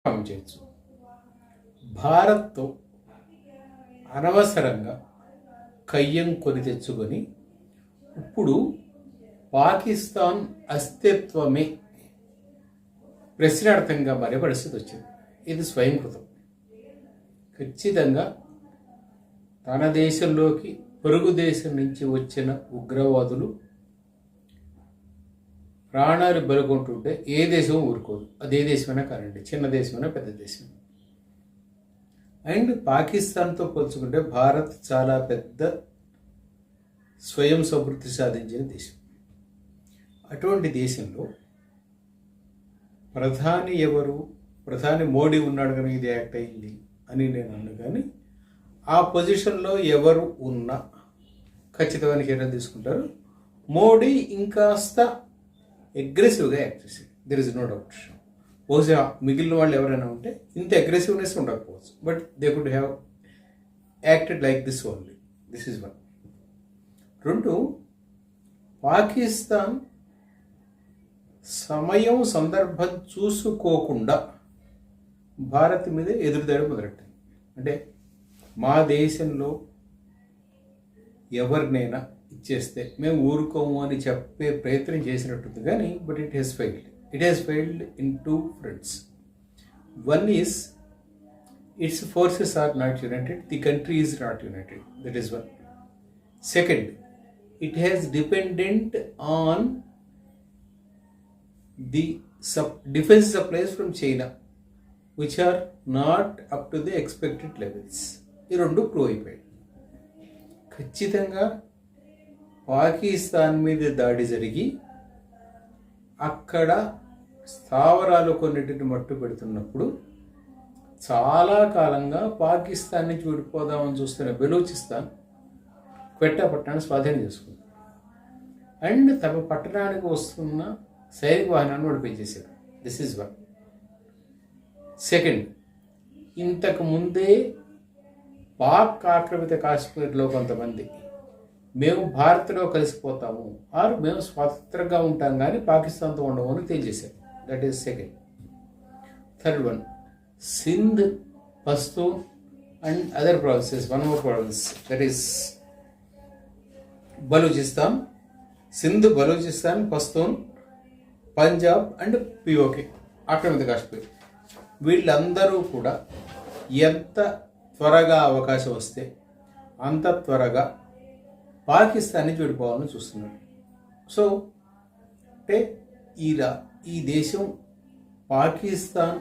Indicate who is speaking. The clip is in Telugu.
Speaker 1: చేయొచ్చు. భారత్తో అనవసరంగా కయ్యం కొని తెచ్చుకొని ఇప్పుడు పాకిస్తాన్ అస్తిత్వమే ప్రశ్నార్థంగా మారే పరిస్థితి వచ్చింది. ఇది స్వయంకృతం. ఖచ్చితంగా తన దేశంలోకి పొరుగు దేశం నుంచి వచ్చిన ఉగ్రవాదులు ప్రాణాలు బలుకుంటుంటే ఏ దేశం ఊరుకోదు. అది ఏ దేశమైనా కానండి, చిన్న దేశమైనా పెద్ద దేశం. అండ్ పాకిస్తాన్తో పోల్చుకుంటే భారత్ చాలా పెద్ద స్వయం సమృద్ధి సాధించిన దేశం. అటువంటి దేశంలో ప్రధాని ఎవరు? ప్రధాని మోడీ ఉన్నాడు కనుక ఇది యాక్ట్ అయింది అని నేను అన్నా. కానీ ఆ పొజిషన్లో ఎవరు ఉన్నా ఖచ్చితమైన చర్యలు తీసుకుంటారు. మోడీ ఇంకాస్త అగ్రెసివ్గా యాక్ట్ చేసి, దెర్ ఇస్ నో డౌట్. బహుశా మిగిలిన వాళ్ళు ఎవరైనా ఉంటే ఇంత అగ్రెసివ్నెస్ ఉండకపోవచ్చు, but they could have acted like this only. This is one. 2, Pakistan సమయం సందర్భం చూసుకోకుండా భారత్ మీద ఎదురుదాడి మొదలెట్టింది. అంటే మా దేశంలో ఎవరినైనా ఇచ్చేస్తే మేము ఊరుకోము అని చెప్పే ప్రయత్నం చేసినట్టుంది. కానీ but it has failed in 2 fronts. One is its forces are not united, the country is not united. That is one. Second, it has dependent on the defense supplies from China, which are not up to the expected levels. ఈ 2 ప్రూవ్ అయిపోయాయి. ఖచ్చితంగా పాకిస్తాన్ మీద దాడి జరిగి అక్కడ స్థావరాలు కొన్నిటిని మట్టు పెడుతున్నప్పుడు చాలా కాలంగా పాకిస్తాన్ నుంచి విడిపోదామని చూస్తున్న బెలూచిస్తాన్ క్వెట్టా పట్టణాన్ని స్వాధీనం చేసుకుంది. అండ్ తమ పట్టణానికి వస్తున్న సైనిక వాహనాన్ని నడిపించేశారు. This is one. సెకండ్, ఇంతకు ముందే పాక్ ఆక్రమిత కాశ్మీర్లో కొంతమంది మేము భారత్లో కలిసిపోతాము ఆర్ మేము స్వతంత్రంగా ఉంటాం కానీ పాకిస్తాన్తో ఉండము అని తేల్చేశారు. That is second. Third one, Sindh, Pashtun and other provinces, 1 more province, that is Balochistan, Sindh, Balochistan, Pashtun, Punjab and PoK, ఆక్రమిత కాశ్మీర్. వీళ్ళందరూ కూడా ఎంత త్వరగా అవకాశం వస్తే అంత త్వరగా పాకిస్తాన్ నుంచి విడిపోవాలని చూస్తున్నారు. సో అంటే ఈ దేశం పాకిస్తాన్